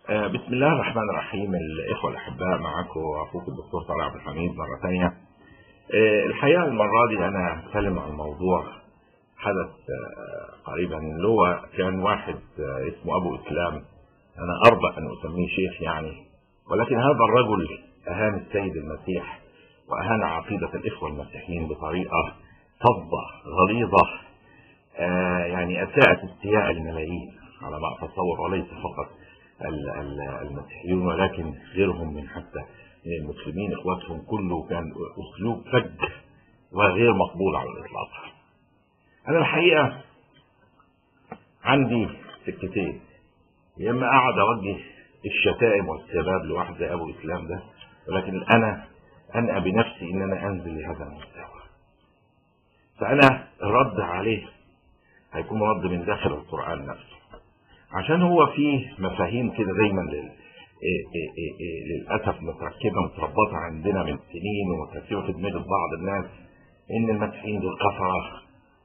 بسم الله الرحمن الرحيم. الإخوة الأحباء، معكم أخوكم الدكتور طارق عبد الحميد مرة ثانية. الحقيقة المرة دي أنا هتكلم عن موضوع حدث قريبا، اللي هو كان واحد اسمه أبو إسلام. أنا أرضى أن أسميه شيخ يعني، ولكن هذا الرجل أهان السيد المسيح وأهان عقيدة الإخوة المسيحيين بطريقة فظة غليظة، يعني أساءت استياء الملايين على ما أتصور، وليس فقط المسيحيون ولكن غيرهم من حتى من المسلمين اخواتهم. كله كان اسلوب فج وغير مقبول على الاطلاق. انا الحقيقه عندي سكتين، يا اما اقعد اوجه الشتائم والسباب لواحد زي ابو اسلام ده، ولكن انا انأى بنفسي ان انا انزل لهذا المستوى. فانا الرد عليه هيكون رد من داخل القرآن نفسه، عشان هو فيه مفاهيم كده دايما للأسف متركبة متربطة عندنا من سنين ومتركبة في دماغ بعض الناس، إن المسيحيين دول كفرة،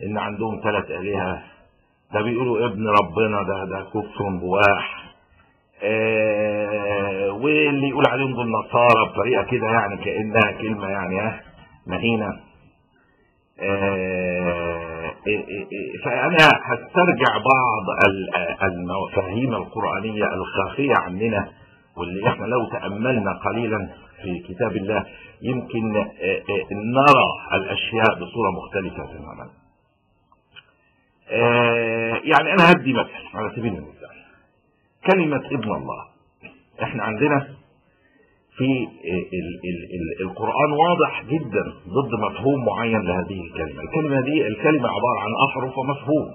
إن عندهم 3 آلهة، ده بيقولوا ابن ربنا، ده كفر بواح، واللي يقول عليهم دول نصارى بطريقة كده يعني كأنها كلمة يعني مهينة. فأنا هسترجع بعض المفاهيم القرآنية الخافية عننا، واللي احنا لو تأملنا قليلا في كتاب الله يمكن نرى الأشياء بصورة مختلفة تماما. يعني أنا هدي مثل على سبيل المثال كلمة ابن الله. احنا عندنا في القرآن واضح جدا ضد مفهوم معين لهذه الكلمة. الكلمة دي الكلمة عبارة عن أحرف ومفهوم.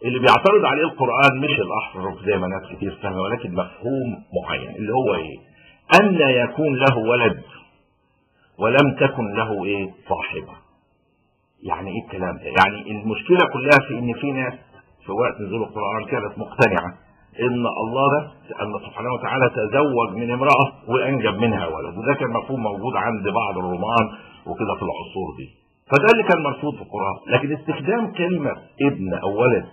اللي بيعترض عليه القرآن مش الأحرف زي ما ناس كتير فاهمة، ولكن مفهوم معين اللي هو ايه؟ أن لا يكون له ولد ولم تكن له ايه؟ صاحبة. يعني ايه الكلام ده؟ يعني المشكلة كلها في ان في ناس في وقت نزول القرآن كانت مقتنعة ان الله ده ان سبحانه وتعالى تزوج من امرأة وانجب منها ولد، وده كان مفهوم موجود عند بعض الرومان وكده في العصور دي، فده اللي كان مرفوض في القرآن. لكن استخدام كلمة ابن او ولد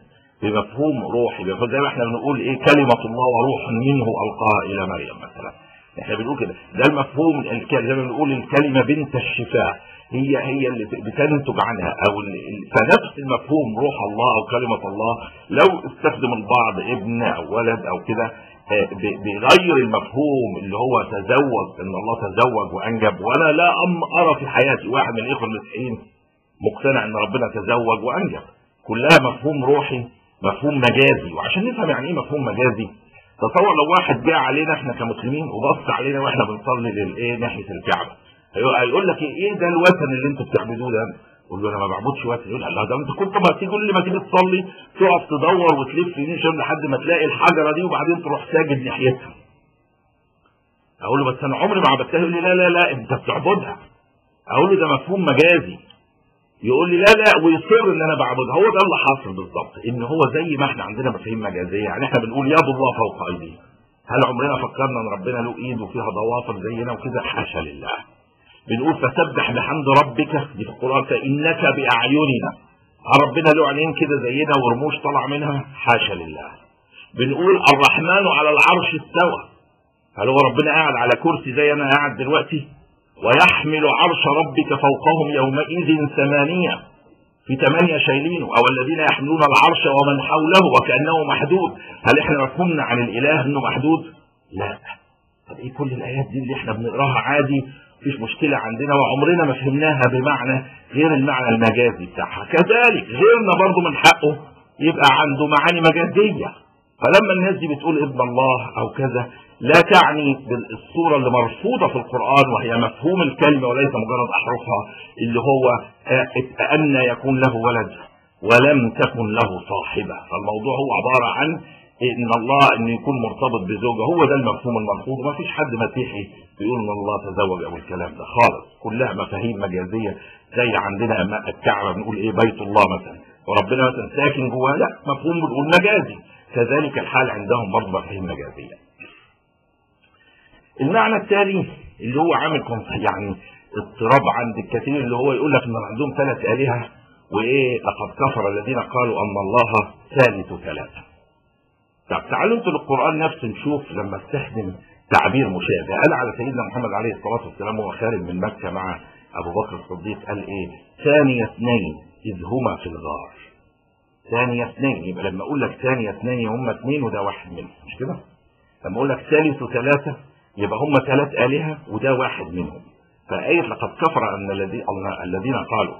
بمفهوم روحي، زي ما احنا بنقول ايه؟ كلمة الله وروح منه القاها الى مريم مثلا، احنا بنقول كده، ده المفهوم. زي ما بنقول الكلمة بنت الشفاء هي اللي بتنتج عنها، او فنفس المفهوم روح الله او كلمة الله لو استخدم البعض ابن او ولد او كده بيغير المفهوم اللي هو تزوج، ان الله تزوج وانجب. وانا لا ارى في حياتي واحد من الاخوة المسيحيين مقتنع ان ربنا تزوج وانجب. كلها مفهوم روحي، مفهوم مجازي. وعشان نفهم يعني ايه مفهوم مجازي، تصور لو واحد جاء علينا احنا كمسلمين وبص علينا واحنا بنصلي للايه؟ ناحية الكعبة، هيقول لك ايه ده الوثن اللي انتوا بتعبدوه ده؟ قول له انا ما بعبدش وثن. يقول الله، ده انت كنت ما تيجي لما تيجي تصلي تقف تدور وتلف يمين شمال لحد ما تلاقي الحجره دي وبعدين تروح ساجد ناحيتها. اقول له بس انا عمري ما عبدتها. يقول لي لا انت بتعبدها. اقول له ده مفهوم مجازي. يقول لي لا ويصر ان انا بعبدها. هو ده اللي حاصل بالظبط، ان هو زي ما احنا عندنا مفاهيم مجازيه، يعني احنا بنقول يد الله فوق ايدينا. هل عمرنا فكرنا ان ربنا له ايد وفيها ضوافر زينا وكده؟ حاشا لله. بنقول فسبح بحمد ربك دي في القرآن فإنك بأعيننا. ربنا له عينين كده زينا ورموش طلع منها؟ حاشا لله. بنقول الرحمن على العرش استوى. هل هو ربنا قاعد على كرسي زي انا قاعد دلوقتي؟ ويحمل عرش ربك فوقهم يومئذ 8 في 8 شايلينه، او الذين يحملون العرش ومن حوله وكأنه محدود. هل احنا مفهومنا عن الاله انه محدود؟ لا. طب ايه كل الايات دي اللي احنا بنقراها عادي مفيش مشكلة عندنا وعمرنا ما فهمناها بمعنى غير المعنى المجازي بتاعها؟ كذلك غيرنا برضو من حقه يبقى عنده معاني مجازية. فلما الناس دي بتقول ابن الله او كذا، لا تعني بالصورة اللي مرفوضة في القرآن وهي مفهوم الكلمة وليس مجرد احرفها، اللي هو ان يكون له ولد ولم تكن له صاحبة. فالموضوع هو عبارة عن ان الله ان يكون مرتبط بزوجه، هو ده المفهوم المرفوض. ما فيش حد مسيحي بيقول ان الله تزوج او الكلام ده خالص، كلها مفاهيم مجازيه. زي عندنا امام الكعبه بنقول ايه؟ بيت الله مثلا، وربنا مثلا ساكن جواه، لا مفهوم بنقول مجازي. كذلك الحال عندهم برضه مفاهيم مجازيه. المعنى الثاني اللي هو عامل يعني اضطراب عند الكثير، اللي هو يقول لك ان عندهم 3 آلهة وايه؟ لقد كفر الذين قالوا ان الله ثالث 3. طب تعالوا انتوا للقرآن نفسه نشوف لما استخدم تعبير مشابه. قال على سيدنا محمد عليه الصلاة والسلام وهو خارج من مكة مع أبو بكر الصديق، قال إيه؟ ثاني اثنين إذ هما في الغار. ثاني اثنين، يبقى لما أقول لك ثاني اثنين هما اثنين وده واحد منهم، مش كده؟ لما أقول لك ثالث ثلاثة يبقى هما ثلاث آلهة وده واحد منهم. فآية لقد كفر أن الذين قالوا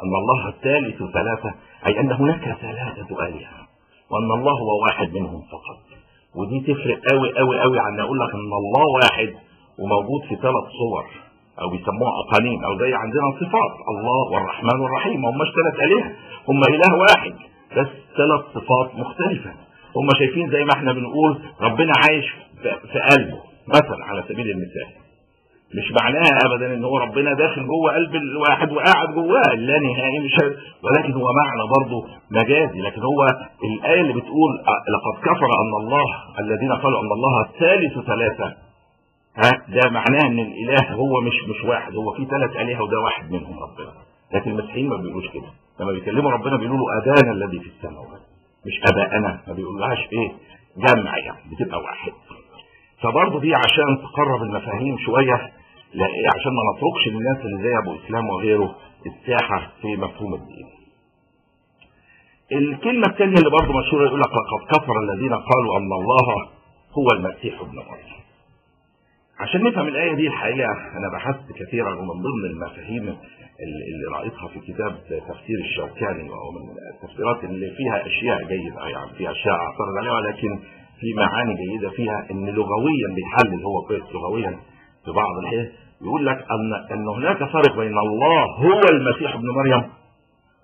أن الله الثالث ثلاثة، أي أن هناك ثلاثة آلهة وأن الله هو واحد منهم فقط. ودي تفرق قوي قوي قوي عن أقول لك أن الله واحد وموجود في ثلاث صور أو بيسموها أقانيم، أو زي عندنا صفات الله والرحمن والرحيم، ما هماش ثلاث آلهة، هم إله واحد بس ثلاث صفات مختلفة. هم شايفين زي ما احنا بنقول ربنا عايش في قلبه مثلا على سبيل المثال، مش معناها ابدا ان هو ربنا داخل جوه قلب الواحد وقاعد جواه لا نهائي، مش ولكن هو معنى برضه مجازي. لكن هو الايه اللي بتقول لقد كفر ان الله الذين قالوا ان الله الثالث ثلاثه، ده معناه ان الاله هو مش واحد، هو في ثلاث الهه وده واحد منهم ربنا. لكن المسيحيين ما بيقولوش كده، لما بيكلموا ربنا بيقولوا له ابانا الذي في السماوات، مش اباءنا، ما بيقولوهاش ايه جمع، يعني بتبقى واحد. فبرضه دي عشان تقرب المفاهيم شويه، لا عشان ما نتركش للناس اللي زي ابو اسلام وغيره الساحه في مفهوم الدين. الكلمه الثانيه اللي برضه مشهوره يقول لك لقد كفر الذين قالوا ان الله هو المسيح ابن مريم. عشان نفهم الايه دي الحقيقه انا بحثت كثيرا، ومن ضمن المفاهيم اللي رأيتها في كتاب تفسير الشوكاني، وهو من التفسيرات اللي فيها اشياء جيده، يعني فيها اشياء اعترض عليها ولكن في معاني جيده فيها، ان لغويا بيحلل هو كويس لغويا في بعض الحين، يقول لك ان هناك فرق بين الله هو المسيح ابن مريم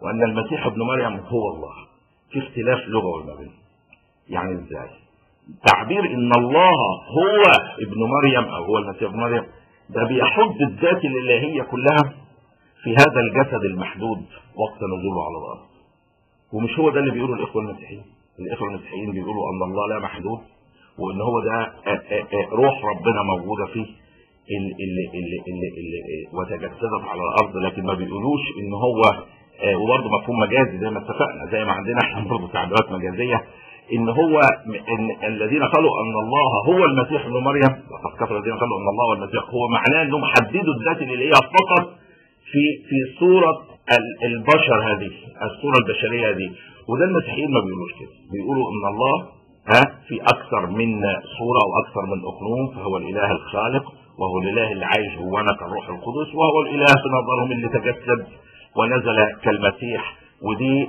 وان المسيح ابن مريم هو الله، في اختلاف لغوي ما بينهم. يعني ازاي؟ تعبير ان الله هو ابن مريم او هو المسيح ابن مريم ده بيحد الذات الالهيه كلها في هذا الجسد المحدود وقت نزوله على الارض. ومش هو ده اللي بيقوله الاخوه المسيحيين. الاخوه المسيحيين بيقولوا ان الله لا محدود، وان هو ده روح ربنا موجوده فيه اللي وتجسدت على الارض، لكن ما بيقولوش ان هو وبرضه مفهوم مجازي زي ما اتفقنا، زي ما عندنا احنا برضه تعبيرات مجازيه، ان هو ان الذين قالوا ان الله هو المسيح ابن مريم، وقد كفر الذين قالوا ان الله هو المسيح، هو معناه انهم حددوا الذات الالهيه فقط في صوره البشر هذه، الصوره البشريه هذه. وده المسيحيين ما بيقولوش كده، بيقولوا ان الله في اكثر من صوره او اكثر من اقنوم، فهو الاله الخالق وهو الاله اللي عايش جوانا كالروح القدس، وهو الاله في نظرهم اللي تجسد ونزل كالمسيح. ودي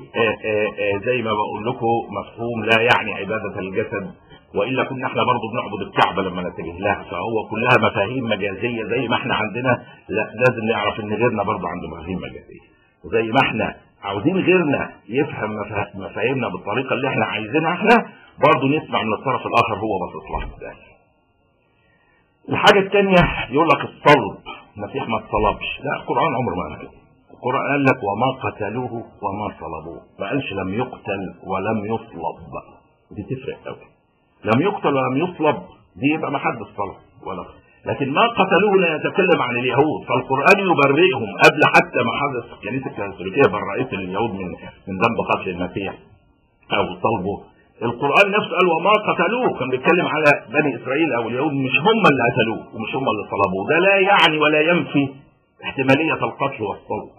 زي ما بقول لكم مفهوم لا يعني عباده الجسد، والا كنا احنا برضه بنعبد الكعبه لما نتجه لها، فهو كلها مفاهيم مجازيه. زي ما احنا عندنا لا لازم نعرف ان غيرنا برضه عنده مفاهيم مجازيه، وزي ما احنا عاوزين غيرنا يفهم مفاهيمنا بالطريقه اللي احنا عايزينها احنا، برضه نسمع من الطرف الاخر هو باصص لها ازاي. الحاجه الثانيه يقول لك الصلب، المسيح ما اتصلبش، لا القران عمره ما قال. القران قال لك وما قتلوه وما صلبوه، ما قالش لم يقتل ولم يصلب. دي تفرق قوي، لم يقتل ولم يصلب دي يبقى ما حد صلب ولا، لكن ما قتلوه لا يتكلم عن اليهود، فالقران يبرئهم قبل حتى ما حدث. الكنيسه الكاثوليكيه برأت اليهود من ذنب قتل المسيح او صلبه. القران نفسه قال وما قتلوه، كان بيتكلم على بني اسرائيل او اليهود، مش هم اللي قتلوه ومش هم اللي صلبوه. ده لا يعني ولا ينفي احتماليه القتل والصلب.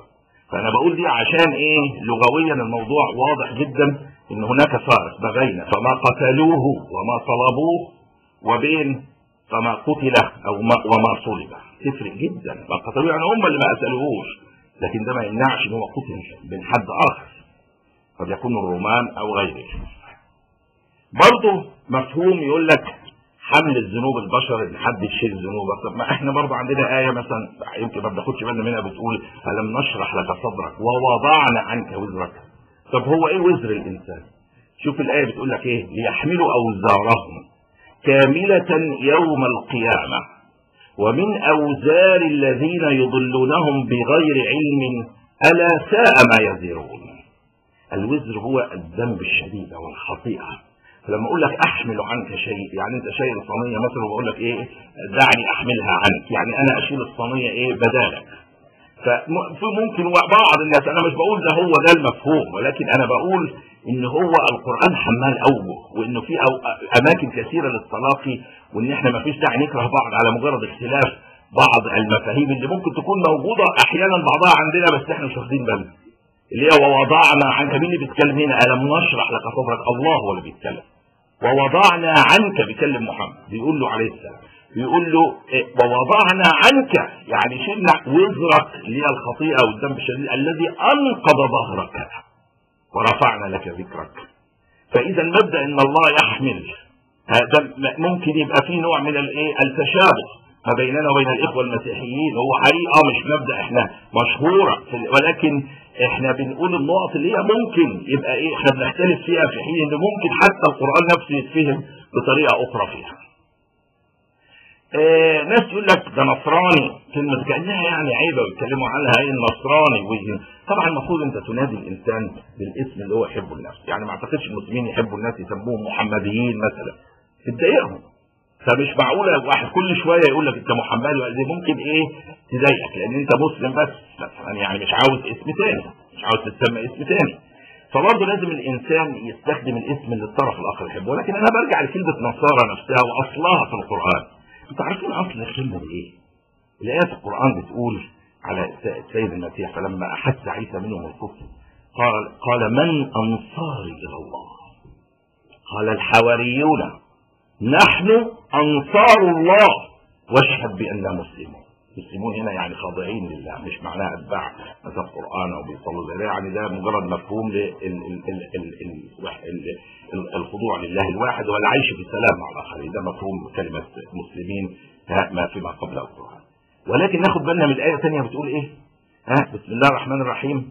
فانا بقول دي عشان ايه لغويا الموضوع واضح جدا ان هناك فارق ما بين فما قتلوه وما صلبوه وبين فما قتل او وما صلب. تفرق جدا. ما قتلوه يعني هم اللي ما قتلوهوش، لكن ده ما يمنعش ان هو قتل من حد اخر، قد يكون الرومان او غيره. برضه مفهوم يقول لك حمل الذنوب البشر ان حد يشيل ذنوبك. طب ما احنا برضه عندنا ايه مثلا يمكن ما بناخدش بالنا منها بتقول الم نشرح لك صدرك ووضعنا عنك وزرك. طب هو ايه وزر الانسان؟ شوف الايه بتقول لك ايه، ليحملوا اوزارهم كامله يوم القيامه ومن اوزار الذين يضلونهم بغير علم الا ساء ما يزرون. الوزر هو الذنب الشديد او الخطيئه. فلما اقول لك احمل عنك شيء، يعني انت شايل الصينيه مثلا وبقول لك ايه دعني احملها عنك، يعني انا اشيل الصينيه ايه بدالك. فممكن بعض الناس، انا مش بقول ده هو ده المفهوم، ولكن انا بقول ان هو القرآن حمال اوجه، وانه في اماكن كثيرة للتلاقي، وان احنا ما فيش داعي نكره بعض على مجرد اختلاف بعض المفاهيم اللي ممكن تكون موجودة احيانا بعضها عندنا بس احنا مش واخدين بالنا. اللي هي ووضعنا عنك، مين اللي بيتكلم هنا؟ ألم نشرح لك صدرك، الله هو اللي بيتكلم. ووضعنا عنك، بيكلم محمد، بيقول له عليه السلام، بيقول له ووضعنا عنك يعني شلنا وزرك اللي هي الخطيئة والذنب الشديد الذي أنقض ظهرك ورفعنا لك ذكرك. فإذا مبدأ إن الله يحمل هذا ممكن يبقى فيه نوع من التشابه ما بيننا وبين الإخوة المسيحيين. هو حقيقة مش مبدأ احنا مشهورة، ولكن احنا بنقول النقط اللي هي ممكن يبقى احنا بنختلف فيها، في حين ان ممكن حتى القرآن نفسه يتفهم بطريقة أخرى فيها. ناس يقول لك ده نصراني، كلمة كأنها يعني عيبة ويتكلموا عنها ايه النصراني. طبعا المفروض انت تنادي الانسان بالاسم اللي هو يحبه الناس. يعني ما اعتقدش المسلمين يحبوا الناس يسموهم محمديين مثلا، تضايقهم. فمش معقولة واحد كل شوية يقول لك انت محمدي، دي ممكن تضايقك لان انت مسلم بس مثلا، يعني مش عاوز اسم تاني، مش عاوز تسمى اسم تاني. فبرضه لازم الانسان يستخدم الاسم اللي الطرف الاخر يحبه. ولكن انا برجع لكلمة نصارى نفسها واصلها في القرآن. انتوا عارفين اصل الكلمة دي ايه؟ الايات القرآن بتقول على السيد المسيح فلما احس عيسى منهم الكفر قال من انصاري الى الله؟ قال الحواريون نحن أنصار الله واشهد بأننا مسلمون. مسلمون هنا يعني خاضعين لله، مش معناها أتباع مثلا القرآن أو بيصلوا زي ده، يعني ده مجرد مفهوم الخضوع لله الواحد والعيش في السلام مع الآخرين. ده مفهوم كلمة مسلمين ما فيما قبل القرآن. ولكن ناخد بالنا من الآية الثانية بتقول إيه؟ بسم الله الرحمن الرحيم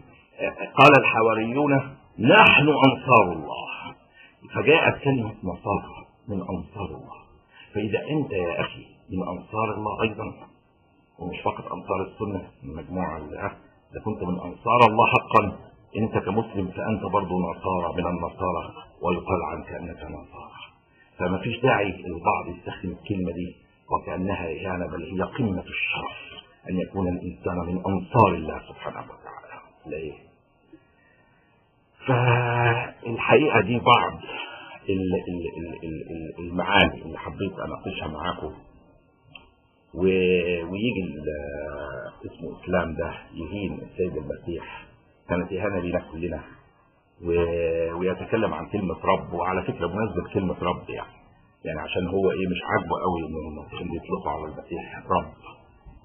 قال الحواريون نحن أنصار الله. فجاءت كلمة نصارى من أنصار الله. فإذا أنت يا أخي من أنصار الله أيضا، ومش فقط أنصار السنة المجموعة إذا كنت من أنصار الله حقا أنت كمسلم فأنت برضو نصارى من النصارى، ويقال عنك أنك نصارى. فما فيش داعي البعض يستخدم الكلمة دي وكأنها إهانة، بل هي قمة الشرف أن يكون الإنسان من أنصار الله سبحانه وتعالى. ليه؟ فالحقيقة دي بعض المعاني اللي حبيت اناقشها معاكم، ويجي اسمه اسلام ده يهين السيد المسيح، كانت اهانه لينا كلنا، ويتكلم عن كلمه رب. وعلى فكره بمناسبه كلمه رب يعني عشان هو مش عاجبه قوي ان بيطلقوا على المسيح رب،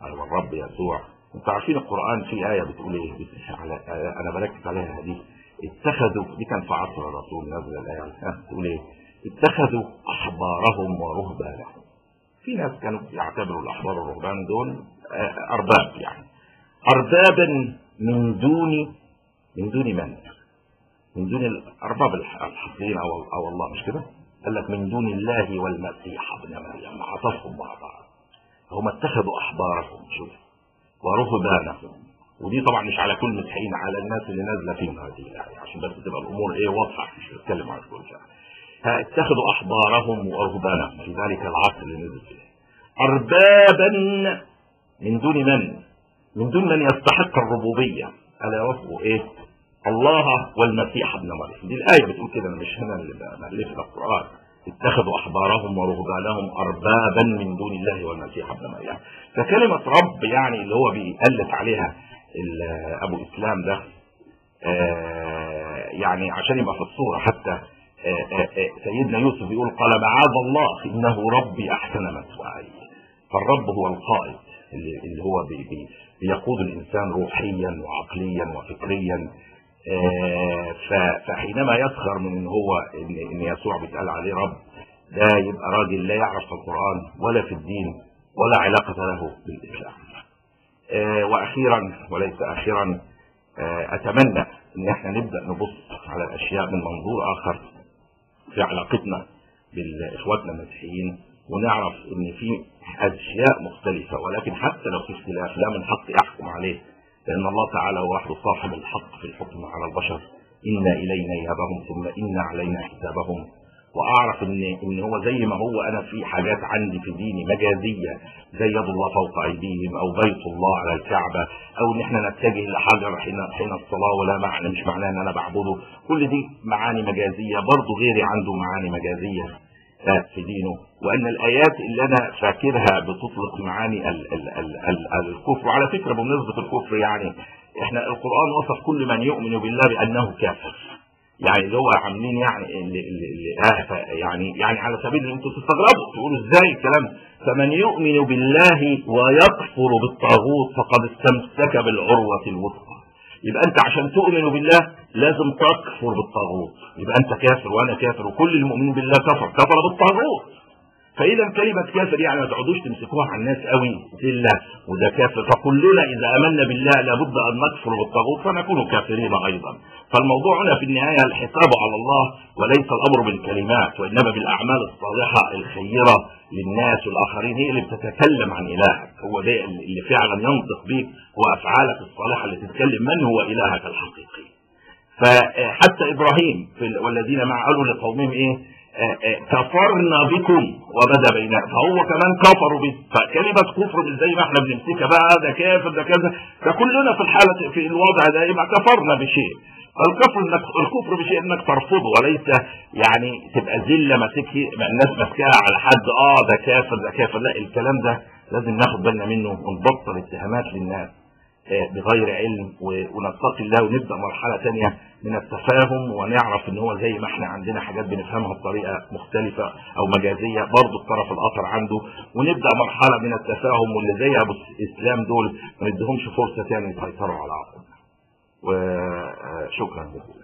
على الرب يسوع. انتوا عارفين القران في ايه بتقول ايه؟ انا بركز عليها دي، اتخذوا، دي كان في عصر الرسول نزل الآية، تقول ايه؟ اتخذوا أحبارهم ورهبانهم. في ناس كانوا يعتبروا الأحبار والرهبان دول أرباب، يعني أربابا من دون من؟ من دون الأرباب الحقيقيين أو الله، مش كده؟ قال لك من دون الله والمسيح ابن مريم، عطفهم مع بعض. هم اتخذوا أحبارهم شوف ورهبانهم، ودي طبعا مش على كل مسيحيين، على الناس اللي نازله فيهم هذه الآية عشان بس تبقى الامور واضحه، مش بتكلم عن كل شيء. اتخذوا احبارهم ورهبانهم في ذلك العصر اللي نزل فيه اربابا من دون من دون من يستحق الربوبيه، الا وهو الله والمسيح ابن مريم. دي الايه بتقول كده، انا مش هنا اللي مالفها القران. اتخذوا احبارهم ورهبانهم اربابا من دون الله والمسيح ابن مريم. فكلمه رب يعني اللي هو بيألف عليها ابو اسلام ده يعني عشان يبقى في الصوره حتى. سيدنا يوسف يقول قال معاذ الله انه ربي احسن مثواي. فالرب هو القائد اللي هو بيقود الانسان روحيا وعقليا وفكريا. فحينما يسخر من ان يسوع بيتقال عليه رب، ده يبقى راجل لا يعرف في القرآن ولا في الدين ولا علاقة له بالإسلام. واخيرا وليس اخيرا، اتمنى ان احنا نبدأ نبص على الاشياء من منظور اخر في علاقتنا باخواتنا المسيحيين، ونعرف ان في اشياء مختلفة، ولكن حتى لو في اختلاف لا من حق يحكم عليه، لان الله تعالى هو وحده صاحب الحق في الحكم على البشر. إن إلينا إيابهم ثم إن علينا حسابهم واعرف ان هو زي ما هو انا في حاجات عندي في ديني مجازيه زي يد الله فوق ايديهم او بيت الله على الكعبه او ان احنا نتجه لحجر حين الصلاه ولا معنى مش معناه ان انا بعبده، كل دي معاني مجازيه. برضه غيري عنده معاني مجازيه في دينه، وان الايات اللي انا فاكرها بتطلق معاني الكفر. وعلى فكره بمناسبه الكفر، يعني احنا القران وصف كل من يؤمن بالله بانه كافر، يعني اللي هو عاملين يعني على سبيل ان انتوا تستغربوا تقولوا ازاي الكلام. فمن يؤمن بالله ويكفر بالطاغوت فقد استمسك بالعروه الوثقى. يبقى انت عشان تؤمن بالله لازم تكفر بالطاغوت، يبقى انت كافر وانا كافر وكل المؤمنين بالله كفر بالطاغوت. فاذا كلمه كافر يعني ما تقعدوش تمسكوها على الناس قوي بالله وده كافر، فكلنا اذا امنا بالله لابد ان نكفر بالطاغوت فنكون كافرين ايضا. فالموضوع هنا في النهايه الحساب على الله، وليس الامر بالكلمات وانما بالاعمال الصالحه الخيره للناس والاخرين هي اللي بتتكلم عن الهك، هو ده اللي فعلا ينطق بيك، وافعالك الصالحه اللي تتكلم من هو الهك الحقيقي. فحتى ابراهيم والذين معه قالوا لقومهم ايه؟ كفرنا بكم وبدا بيننا، فهو كمان كفروا به. فكلمه كفر مش زي ما احنا بنمسكها بقى ده كافر ده كذا، فكلنا في الحاله في الوضع ده يبقى كفرنا بشيء. الكفر بشيء انك ترفضه، وليس يعني تبقى ذله الناس ماسكاها على حد ده كافر ده كافر. لا، الكلام ده لازم ناخد بالنا منه ونبطل اتهامات للناس بغير علم ونتقي الله، ونبدا مرحله ثانيه من التفاهم، ونعرف ان هو زي ما احنا عندنا حاجات بنفهمها بطريقه مختلفه او مجازيه برضه الطرف الاخر عنده، ونبدا مرحله من التفاهم، واللي زي ابو الاسلام دول ما نديهمش فرصه ثانيه يسيطروا على عقولنا. وشكرا لكم.